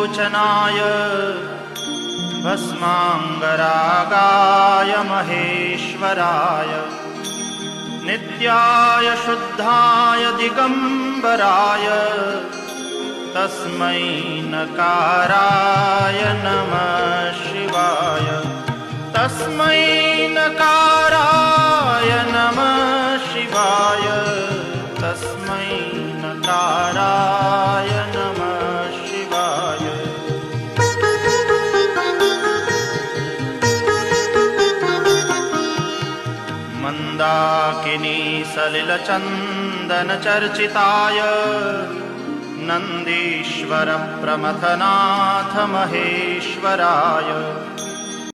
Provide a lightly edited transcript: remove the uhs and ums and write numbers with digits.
विलोचनाय भस्मांगरागाय महेश्वराय नित्याय शुद्धाय दिगंबराय तस्मै नकाराय नमः शिवाय तस्मै नकाराय नमः शिवाय तस्मै नकाराय नमः शिवाय। मंदाकिनी सलिलचंदन चर्चिताय नंदीश्वर प्रमथनाथ महेश्वराय